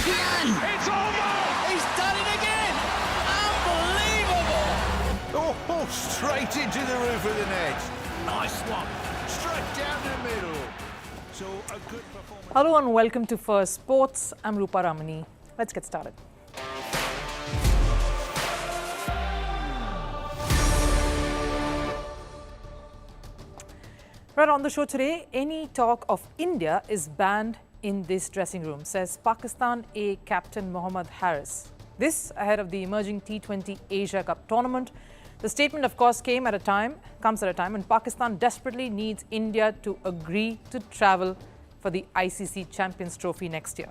Kylian! It's over! He's done it again! Unbelievable! Oh, straight into the roof of the net. Nice one. Straight down the middle. So a good performance. Hello and welcome to Firstpost. I'm Rupha Ramani. Let's get started. Right on the show today, any talk of India is banned in this dressing room, says Pakistan A captain Mohammad Haris. This ahead of the emerging T20 Asia Cup tournament. The statement, of course, comes at a time when Pakistan desperately needs India to agree to travel for the ICC Champions Trophy next year.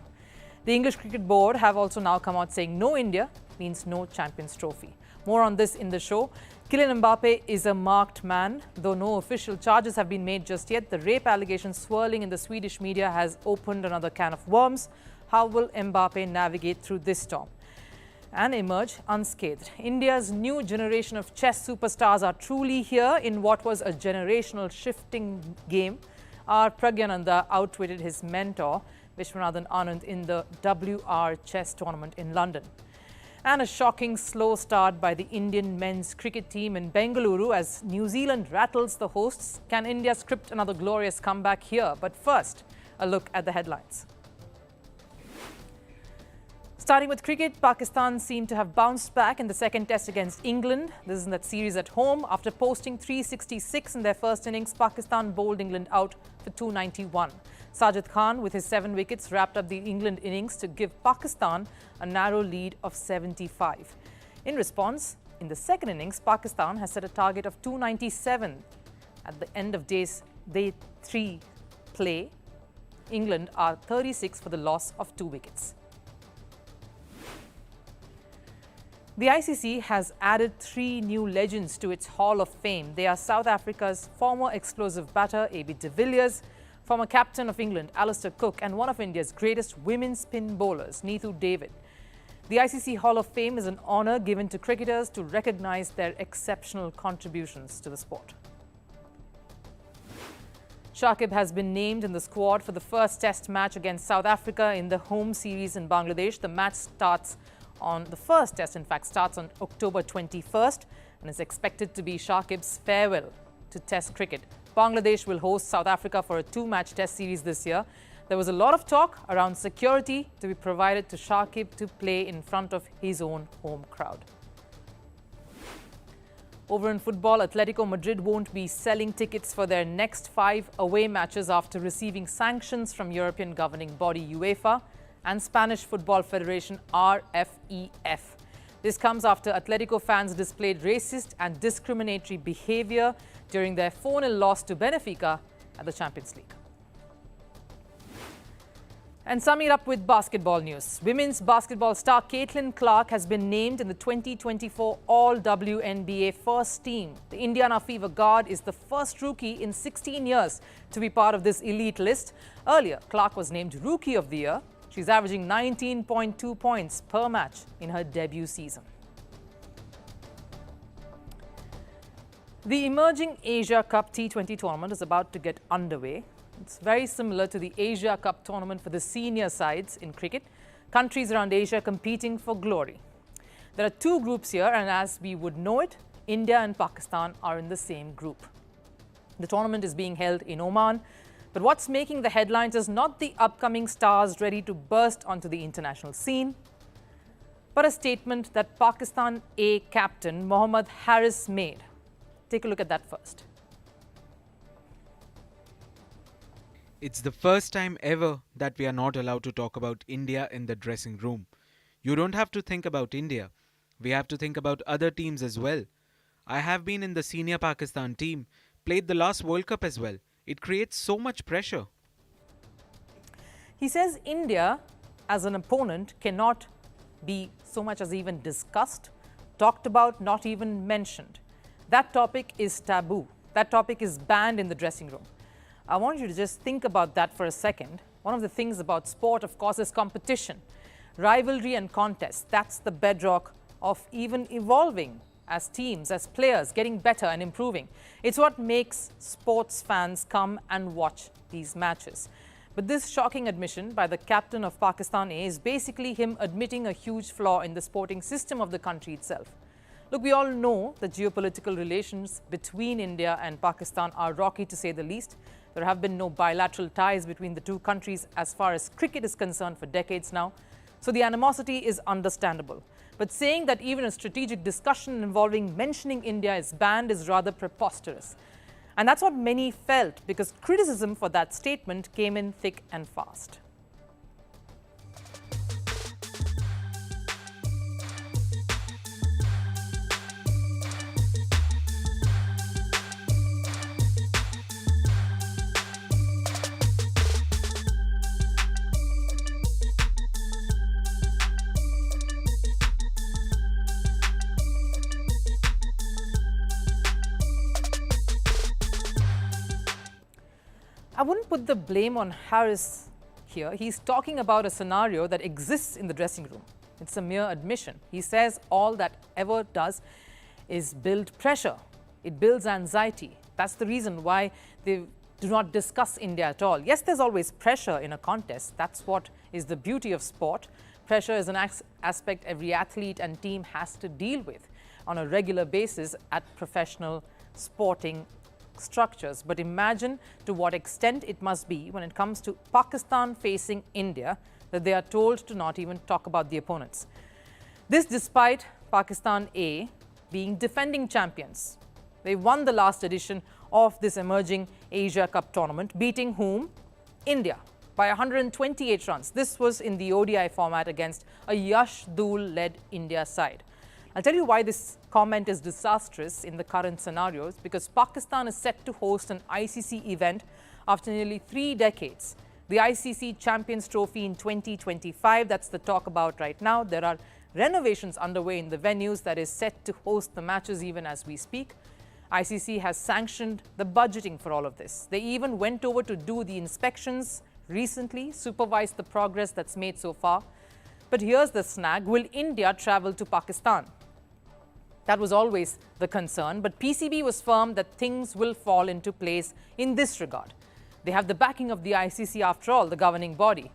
The English Cricket Board have also now come out saying no India means no Champions Trophy. More on this in the show. Kylian Mbappe is a marked man. Though no official charges have been made just yet, the rape allegation swirling in the Swedish media has opened another can of worms. How will Mbappe navigate through this storm and emerge unscathed? India's new generation of chess superstars are truly here in what was a generational shifting game. Our Pragyananda outwitted his mentor, Vishwanathan Anand, in the WR chess tournament in London. And a shocking slow start by the Indian men's cricket team in Bengaluru as New Zealand rattles the hosts. Can India script another glorious comeback here? But first, a look at the headlines. Starting with cricket, Pakistan seemed to have bounced back in the second test against England. This is in that series at home. After posting 366 in their first innings, Pakistan bowled England out for 291. Sajid Khan, with his 7 wickets, wrapped up the England innings to give Pakistan a narrow lead of 75. In response, in the second innings, Pakistan has set a target of 297 at the end of day 3 play. England are 36 for the loss of 2 wickets. The ICC has added 3 new legends to its Hall of Fame. They are South Africa's former explosive batter, A.B. de Villiers, former captain of England, Alistair Cook, and one of India's greatest women spin bowlers, Neethu David. The ICC Hall of Fame is an honour given to cricketers to recognise their exceptional contributions to the sport. Shakib has been named in the squad for the first test match against South Africa in the home series in Bangladesh. The match the first test, in fact, starts on October 21st and is expected to be Shakib's farewell to Test cricket. Bangladesh will host South Africa for a 2-match test series this year. There was a lot of talk around security to be provided to Shakib to play in front of his own home crowd. Over in football, Atletico Madrid won't be selling tickets for their next 5 away matches after receiving sanctions from European governing body UEFA and Spanish Football Federation RFEF. This comes after Atletico fans displayed racist and discriminatory behaviour during their 4-0 loss to Benfica at the Champions League. And summing it up with basketball news. Women's basketball star Caitlin Clark has been named in the 2024 All-WNBA first team. The Indiana Fever guard is the first rookie in 16 years to be part of this elite list. Earlier, Clark was named Rookie of the Year. She's averaging 19.2 points per match in her debut season. The emerging Asia Cup T20 tournament is about to get underway. It's very similar to the Asia Cup tournament for the senior sides in cricket. Countries around Asia competing for glory. There are 2 groups here, and as we would know it, India and Pakistan are in the same group. The tournament is being held in Oman. But what's making the headlines is not the upcoming stars ready to burst onto the international scene, but a statement that Pakistan A captain Mohammad Haris made. Take a look at that first. It's the first time ever that we are not allowed to talk about India in the dressing room. You don't have to think about India. We have to think about other teams as well. I have been in the senior Pakistan team, played the last World Cup as well. It creates so much pressure. He says India as an opponent cannot be so much as even discussed, talked about, not even mentioned. That topic is taboo. That topic is banned in the dressing room. I want you to just think about that for a second. One of the things about sport, of course, is competition, rivalry and contest. That's the bedrock of even evolving as teams, as players, getting better and improving. It's what makes sports fans come and watch these matches. But this shocking admission by the captain of Pakistan A is basically him admitting a huge flaw in the sporting system of the country itself. Look, we all know the geopolitical relations between India and Pakistan are rocky to say the least. There have been no bilateral ties between the two countries as far as cricket is concerned for decades now. So the animosity is understandable. But saying that even a strategic discussion involving mentioning India is banned is rather preposterous. And that's what many felt, because criticism for that statement came in thick and fast. I wouldn't put the blame on Haris here. He's talking about a scenario that exists in the dressing room. It's a mere admission. He says all that ever does is build pressure. It builds anxiety. That's the reason why they do not discuss India at all. Yes, there's always pressure in a contest. That's what is the beauty of sport. Pressure is an aspect every athlete and team has to deal with on a regular basis at professional sporting structures. But imagine to what extent it must be when it comes to Pakistan facing India that they are told to not even talk about the opponents. This despite Pakistan A being defending champions. They won the last edition of this emerging Asia Cup tournament, beating whom? India by 128 runs. This was in the ODI format against a Yash Dul-led India side. I'll tell you why this comment is disastrous in the current scenarios, because Pakistan is set to host an ICC event after nearly 3 decades. The ICC Champions Trophy in 2025, that's the talk about right now. There are renovations underway in the venues that is set to host the matches even as we speak. ICC has sanctioned the budgeting for all of this. They even went over to do the inspections recently, supervise the progress that's made so far. But here's the snag. Will India travel to Pakistan? That was always the concern, but PCB was firm that things will fall into place in this regard. They have the backing of the ICC after all, the governing body.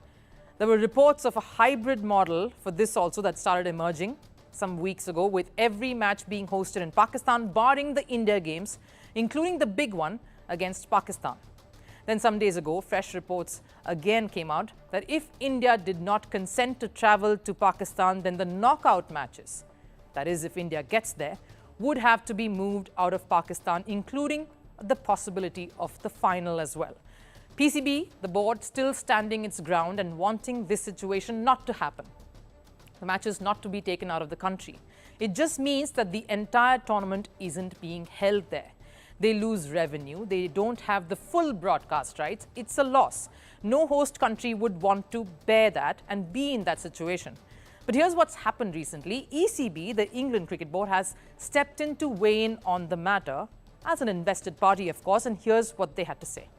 There were reports of a hybrid model for this also that started emerging some weeks ago, with every match being hosted in Pakistan, barring the India games, including the big one against Pakistan. Then some days ago, fresh reports again came out that if India did not consent to travel to Pakistan, then the knockout matches, that is, if India gets there, would have to be moved out of Pakistan, including the possibility of the final as well. PCB, the board, still standing its ground and wanting this situation not to happen. The matches not to be taken out of the country. It just means that the entire tournament isn't being held there. They lose revenue. They don't have the full broadcast rights. It's a loss. No host country would want to bear that and be in that situation. But here's what's happened recently. ECB, the England Cricket Board, has stepped in to weigh in on the matter as an invested party, of course, and here's what they had to say.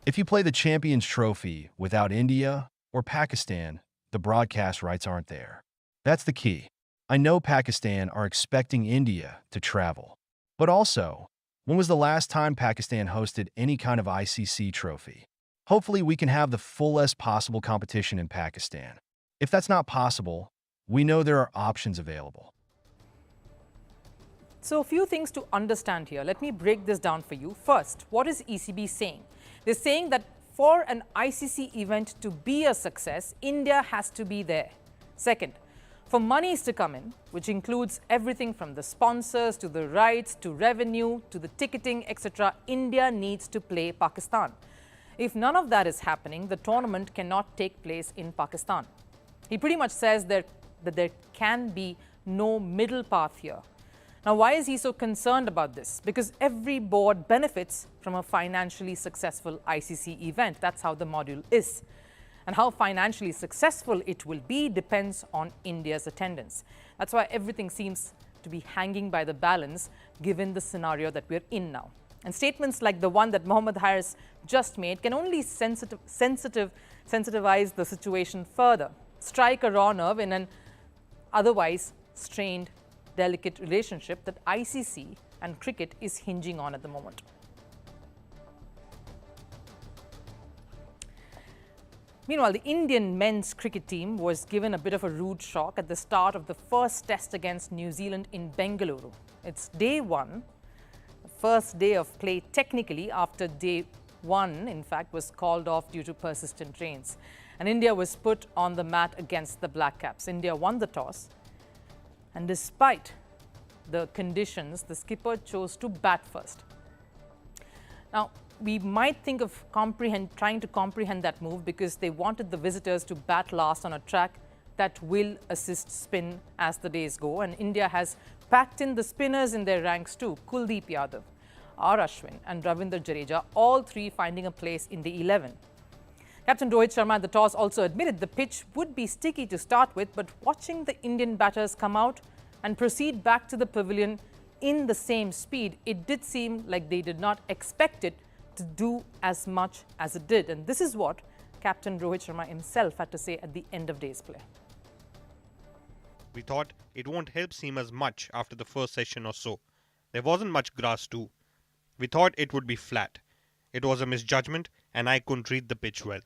If you play the Champions Trophy without India or Pakistan, the broadcast rights aren't there. That's the key. I know Pakistan are expecting India to travel. But also, when was the last time Pakistan hosted any kind of ICC trophy? Hopefully we can have the fullest possible competition in Pakistan. If that's not possible, we know there are options available. So a few things to understand here. Let me break this down for you. First, what is ECB saying? They're saying that for an ICC event to be a success, India has to be there. Second, for monies to come in, which includes everything from the sponsors to the rights to revenue to the ticketing, etc., India needs to play Pakistan. If none of that is happening, the tournament cannot take place in Pakistan. He pretty much says that there can be no middle path here. Now, why is he so concerned about this? Because every board benefits from a financially successful ICC event. That's how the module is. And how financially successful it will be depends on India's attendance. That's why everything seems to be hanging by the balance given the scenario that we're in now. And statements like the one that Mohammad Haris just made can only sensitivize the situation further, strike a raw nerve in an otherwise strained, delicate relationship that ICC and cricket is hinging on at the moment. Meanwhile, the Indian men's cricket team was given a bit of a rude shock at the start of the first test against New Zealand in Bengaluru. It's day one, the first day of play technically after day one, in fact, was called off due to persistent rains. And India was put on the mat against the Black Caps. India won the toss. And despite the conditions, the skipper chose to bat first. Now, we might think of trying to comprehend that move because they wanted the visitors to bat last on a track that will assist spin as the days go. And India has packed in the spinners in their ranks too. Kuldeep Yadav, R. Ashwin and Ravindra Jadeja, all three finding a place in the 11. Captain Rohit Sharma at the toss also admitted the pitch would be sticky to start with, but watching the Indian batters come out and proceed back to the pavilion in the same speed, it did seem like they did not expect it to do as much as it did. And this is what Captain Rohit Sharma himself had to say at the end of day's play. We thought it won't help seamers much after the first session or so. There wasn't much grass too. We thought it would be flat. It was a misjudgment and I couldn't read the pitch well.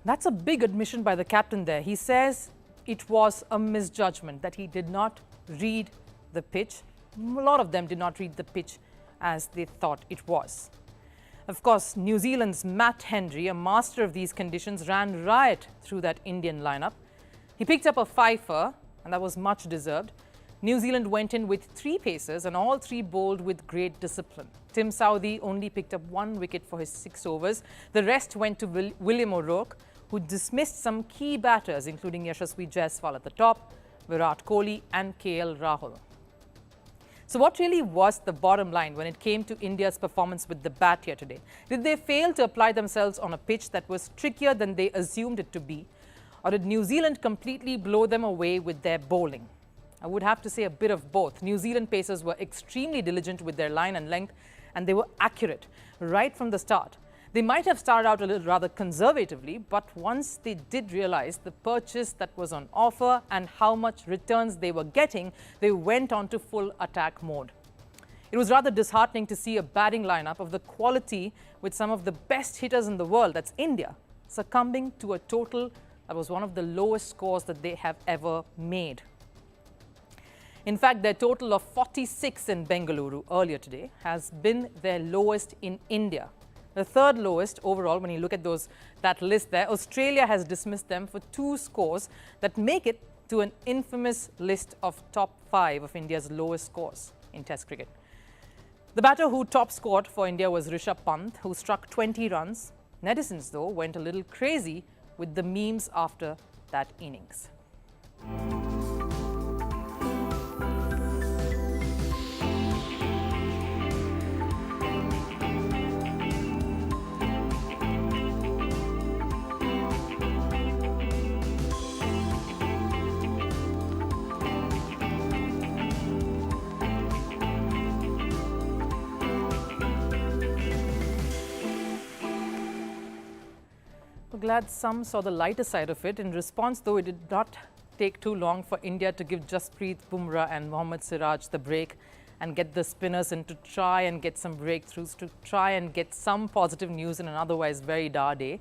That's a big admission by the captain there. He says it was a misjudgment, that he did not read the pitch. A lot of them did not read the pitch as they thought it was. Of course, New Zealand's Matt Henry, a master of these conditions, ran riot through that Indian lineup. He picked up a fifer, and that was much deserved. New Zealand went in with 3 pacers and all 3 bowled with great discipline. Tim Southee only picked up 1 wicket for his 6 overs. The rest went to William O'Rourke, who dismissed some key batters, including Yashasvi Jaiswal at the top, Virat Kohli and KL Rahul. So what really was the bottom line when it came to India's performance with the bat here today? Did they fail to apply themselves on a pitch that was trickier than they assumed it to be? Or did New Zealand completely blow them away with their bowling? I would have to say a bit of both. New Zealand pacers were extremely diligent with their line and length, and they were accurate right from the start. They might have started out a little rather conservatively, but once they did realize the purchase that was on offer and how much returns they were getting, they went on to full attack mode. It was rather disheartening to see a batting lineup of the quality with some of the best hitters in the world, that's India, succumbing to a total that was one of the lowest scores that they have ever made. In fact, their total of 46 in Bengaluru earlier today has been their lowest in India. The third lowest overall when you look at that list there. Australia has dismissed them for 2 scores that make it to an infamous list of top 5 of India's lowest scores in Test cricket. The batter who top scored for India was Rishabh Pant, who struck 20 runs. Netizens, though, went a little crazy with the memes after that innings. Glad some saw the lighter side of it. In response, though, it did not take too long for India to give Jasprit Bumrah and Mohammad Siraj the break and get the spinners in to try and get some breakthroughs, to try and get some positive news in an otherwise very dour day.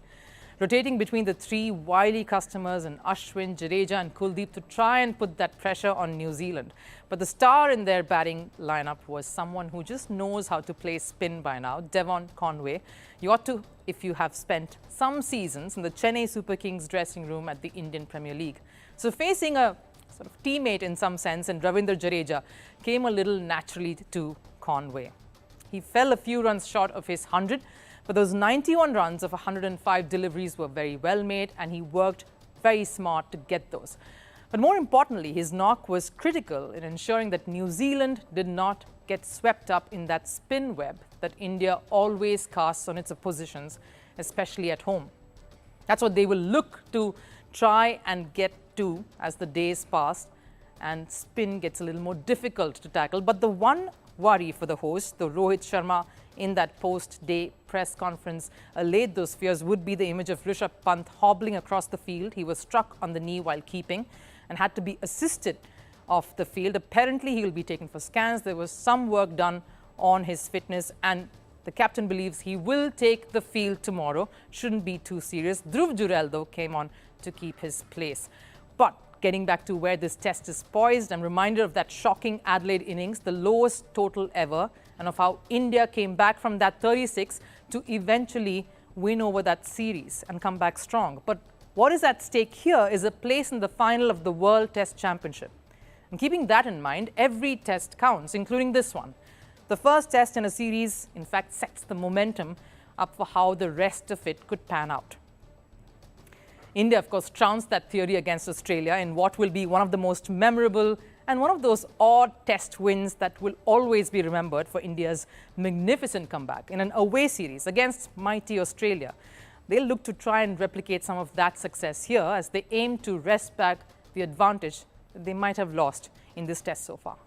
Rotating between the 3 wily customers and Ashwin, Jadeja and Kuldeep to try and put that pressure on New Zealand. But the star in their batting lineup was someone who just knows how to play spin by now, Devon Conway. You ought to, if you have spent some seasons in the Chennai Super Kings dressing room at the Indian Premier League. So facing a sort of teammate in some sense, and Ravindra Jadeja came a little naturally to Conway. He fell a few runs short of his 100, but those 91 runs of 105 deliveries were very well made, and he worked very smart to get those. But more importantly, his knock was critical in ensuring that New Zealand did not get swept up in that spin web that India always casts on its oppositions, especially at home. That's what they will look to try and get to as the days pass and spin gets a little more difficult to tackle. But the one worry for the host, the Rohit Sharma, in that post-day press conference allayed those fears, would be the image of Rishabh Pant hobbling across the field. He was struck on the knee while keeping and had to be assisted off the field. Apparently, he will be taken for scans. There was some work done on his fitness, and The captain believes he will take the field tomorrow. Shouldn't be too serious. Dhruv Jurel, though, came on to keep his place. But getting back to where this test is poised, I'm reminded of that shocking Adelaide innings, the lowest total ever, and of how India came back from that 36 to eventually win over that series and come back strong. But what is at stake here is a place in the final of the World Test Championship. And keeping that in mind, every test counts, including this one. The first test in a series, in fact, sets the momentum up for how the rest of it could pan out. India, of course, trounced that theory against Australia in what will be one of the most memorable and one of those odd test wins that will always be remembered for India's magnificent comeback in an away series against mighty Australia. They'll look to try and replicate some of that success here as they aim to wrest back the advantage that they might have lost in this test so far.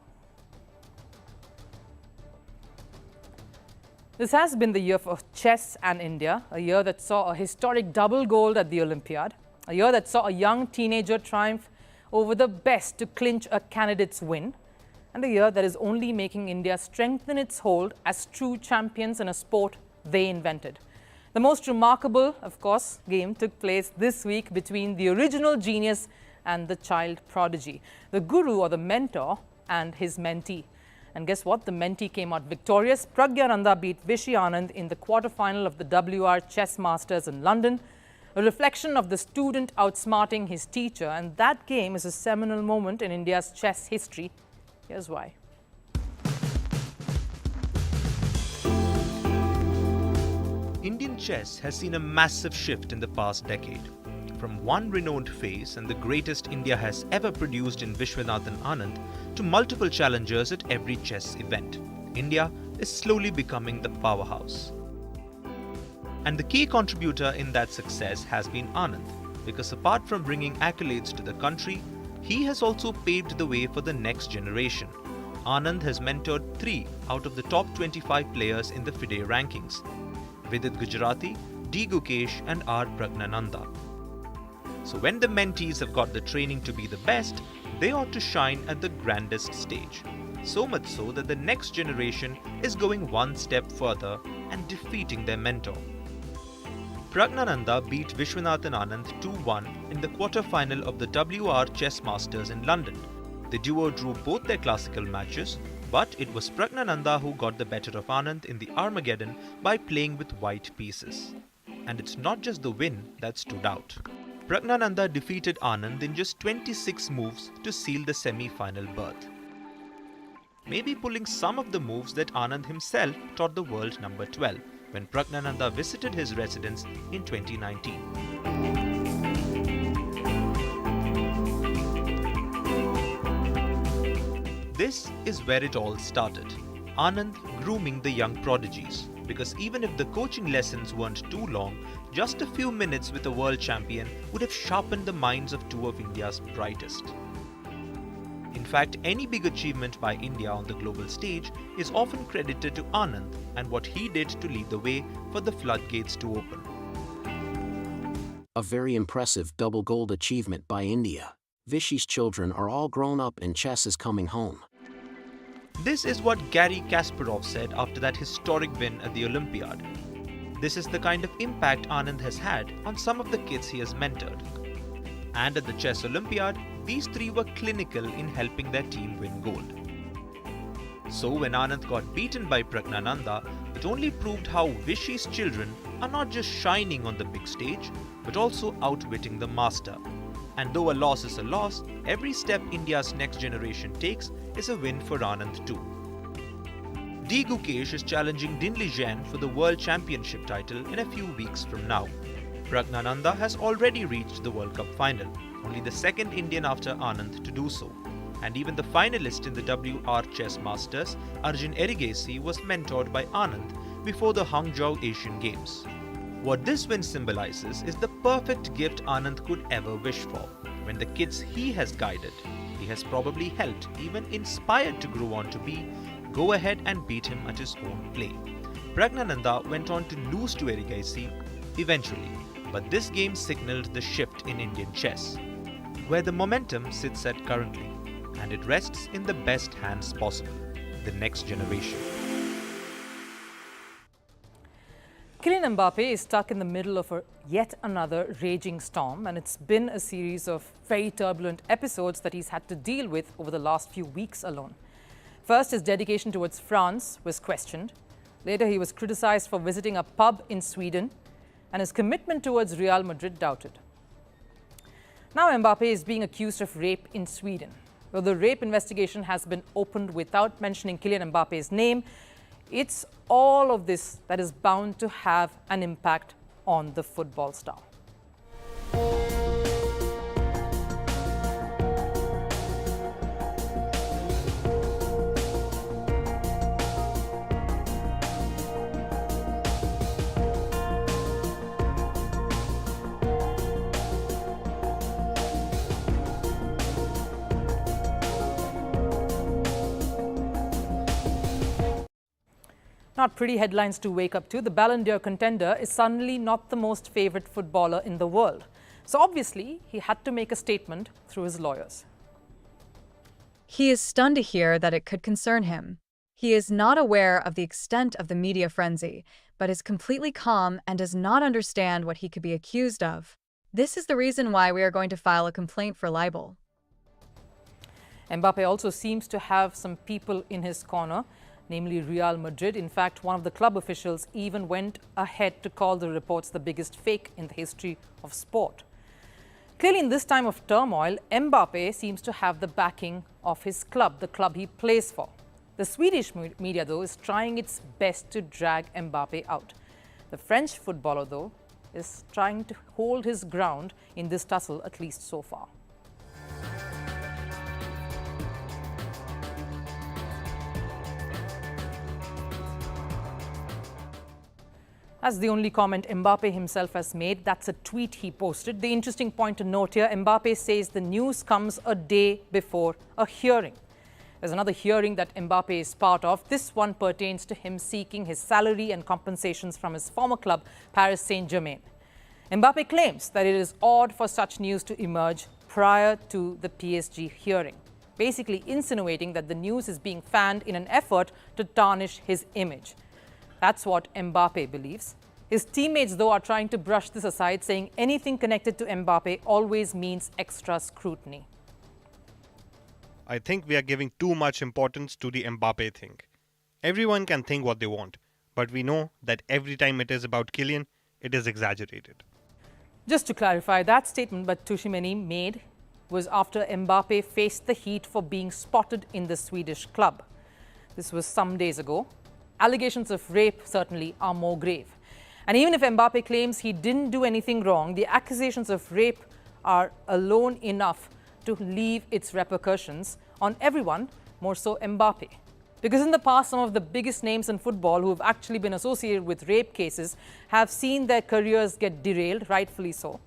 This has been the year for chess and India, a year that saw a historic double gold at the Olympiad, a year that saw a young teenager triumph over the best to clinch a candidate's win, and a year that is only making India strengthen its hold as true champions in a sport they invented. The most remarkable, of course, game took place this week between the original genius and the child prodigy, the guru or the mentor and his mentee. And guess what? The mentee came out victorious. Pragyananda beat Vishy Anand in the quarterfinal of the WR Chess Masters in London, a reflection of the student outsmarting his teacher. And that game is a seminal moment in India's chess history. Here's why. Indian chess has seen a massive shift in the past decade. From one renowned face and the greatest India has ever produced in Vishwanathan Anand to multiple challengers at every chess event, India is slowly becoming the powerhouse. And the key contributor in that success has been Anand, because apart from bringing accolades to the country, he has also paved the way for the next generation. Anand has mentored 3 out of the top 25 players in the FIDE rankings: Vidit Gujarati, D. Gukesh and R. Pragnananda. So when the mentees have got the training to be the best, they ought to shine at the grandest stage. So much so that the next generation is going one step further and defeating their mentor. Pragnananda beat Vishwanathan Anand 2-1 in the quarter-final of the WR Chess Masters in London. The duo drew both their classical matches, but it was Pragnananda who got the better of Anand in the Armageddon by playing with white pieces. And it's not just the win that stood out. Pragnananda defeated Anand in just 26 moves to seal the semi-final berth. Maybe pulling some of the moves that Anand himself taught the world number 12 when Pragnananda visited his residence in 2019. This is where it all started. Anand grooming the young prodigies, because even if the coaching lessons weren't too long, just a few minutes with a world champion would have sharpened the minds of 2 of India's brightest. In fact, any big achievement by India on the global stage is often credited to Anand and what he did to lead the way for the floodgates to open. A very impressive double gold achievement by India. Vishy's children are all grown up and chess is coming home. This is what Garry Kasparov said after that historic win at the Olympiad. This is the kind of impact Anand has had on some of the kids he has mentored. And at the Chess Olympiad, these 3 were clinical in helping their team win gold. So when Anand got beaten by Pragnananda, it only proved how Vishy's children are not just shining on the big stage, but also outwitting the master. And though a loss is a loss, every step India's next generation takes is a win for Anand too. D. Gukesh is challenging Dinli Jain for the World Championship title in a few weeks from now. Pragnananda has already reached the World Cup final, only the second Indian after Anand to do so. And even the finalist in the WR Chess Masters, Arjun Erigesi, was mentored by Anand before the Hangzhou Asian Games. What this win symbolizes is the perfect gift Anand could ever wish for. When the kids he has guided, he has probably helped, even inspired to grow on to be, go ahead and beat him at his own play. Pragnananda went on to lose to Erigesi eventually, but this game signaled the shift in Indian chess, where the momentum sits at currently, and it rests in the best hands possible, the next generation. Kylian Mbappe is stuck in the middle of yet another raging storm, and it's been a series of very turbulent episodes that he's had to deal with over the last few weeks alone. First, his dedication towards France was questioned. Later, he was criticized for visiting a pub in Sweden, and his commitment towards Real Madrid doubted. Now Mbappe is being accused of rape in Sweden. Though the rape investigation has been opened without mentioning Kylian Mbappe's name, it's all of this that is bound to have an impact on the football star. Not pretty headlines to wake up to. The Ballon d'Or contender is suddenly not the most favoured footballer in the world. So obviously, he had to make a statement through his lawyers. He is stunned to hear that it could concern him. He is not aware of the extent of the media frenzy, but is completely calm and does not understand what he could be accused of. This is the reason why we are going to file a complaint for libel. Mbappe also seems to have some people in his corner, namely Real Madrid. In fact, one of the club officials even went ahead to call the reports the biggest fake in the history of sport. Clearly, in this time of turmoil, Mbappe seems to have the backing of his club, the club he plays for. The Swedish media, though, is trying its best to drag Mbappe out. The French footballer, though, is trying to hold his ground in this tussle, at least so far. That's the only comment Mbappe himself has made. That's a tweet he posted. The interesting point to note here, Mbappe says the news comes a day before a hearing. There's another hearing that Mbappe is part of. This one pertains to him seeking his salary and compensations from his former club, Paris Saint-Germain. Mbappe claims that it is odd for such news to emerge prior to the PSG hearing, basically insinuating that the news is being fanned in an effort to tarnish his image. That's what Mbappe believes. His teammates, though, are trying to brush this aside, saying anything connected to Mbappe always means extra scrutiny. I think we are giving too much importance to the Mbappe thing. Everyone can think what they want, but we know that every time it is about Kylian, it is exaggerated. Just to clarify, that statement that Tushimeni made was after Mbappe faced the heat for being spotted in the Swedish club. This was some days ago. Allegations of rape certainly are more grave. And even if Mbappe claims he didn't do anything wrong, the accusations of rape are alone enough to leave its repercussions on everyone, more so Mbappe. Because in the past, some of the biggest names in football who have actually been associated with rape cases have seen their careers get derailed, rightfully so.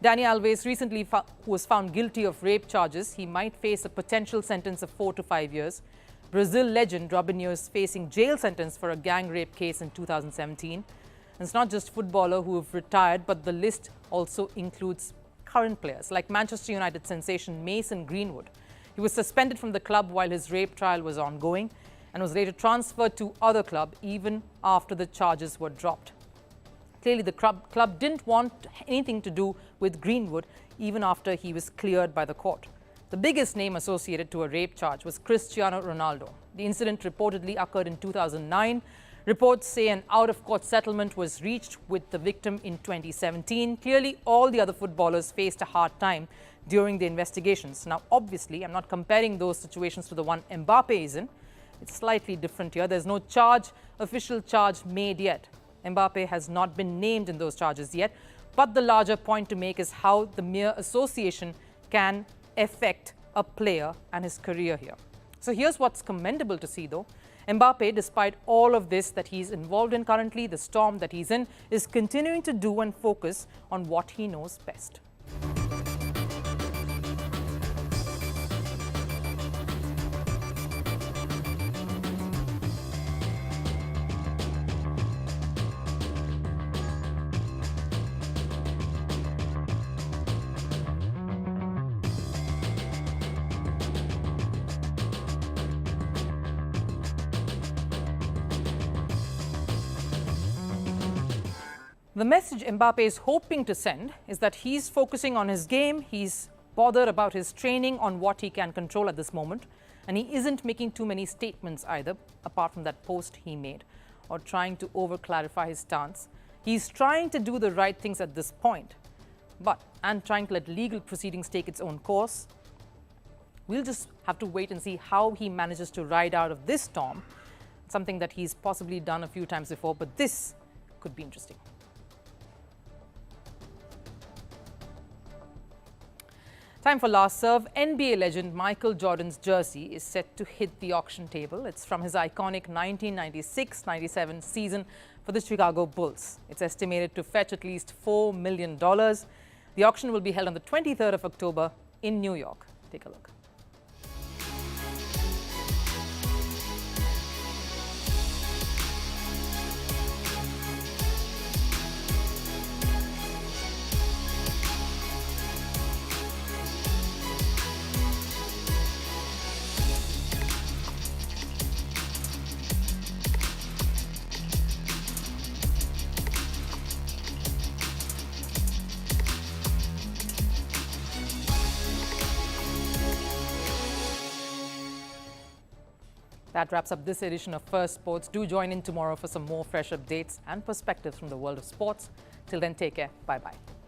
Dani Alves recently who was found guilty of rape charges. He might face a potential sentence of 4 to 5 years. Brazil legend Robinho is facing jail sentence for a gang rape case in 2017. And it's not just footballers who have retired, but the list also includes current players like Manchester United sensation Mason Greenwood. He was suspended from the club while his rape trial was ongoing and was later transferred to other club even after the charges were dropped. Clearly, the club didn't want anything to do with Greenwood even after he was cleared by the court. The biggest name associated to a rape charge was Cristiano Ronaldo. The incident reportedly occurred in 2009. Reports say an out-of-court settlement was reached with the victim in 2017. Clearly, all the other footballers faced a hard time during the investigations. Now, obviously, I'm not comparing those situations to the one Mbappe is in. It's slightly different here. There's no official charge made yet. Mbappe has not been named in those charges yet. But the larger point to make is how the mere association can affect a player and his career here. So here's what's commendable to see, though. Mbappe, despite all of this that he's involved in currently, the storm that he's in, is continuing to do and focus on what he knows best. The message Mbappe is hoping to send is that he's focusing on his game, he's bothered about his training, on what he can control at this moment, and he isn't making too many statements either, apart from that post he made, or trying to over-clarify his stance. He's trying to do the right things at this point, and trying to let legal proceedings take its own course. We'll just have to wait and see how he manages to ride out of this storm, something that he's possibly done a few times before, but this could be interesting. Time for last serve. NBA legend Michael Jordan's jersey is set to hit the auction table. It's from his iconic 1996-97 season for the Chicago Bulls. It's estimated to fetch at least $4 million. The auction will be held on the 23rd of October in New York. Take a look. That wraps up this edition of Firstpost. Do join in tomorrow for some more fresh updates and perspectives from the world of sports. Till then, take care. Bye-bye.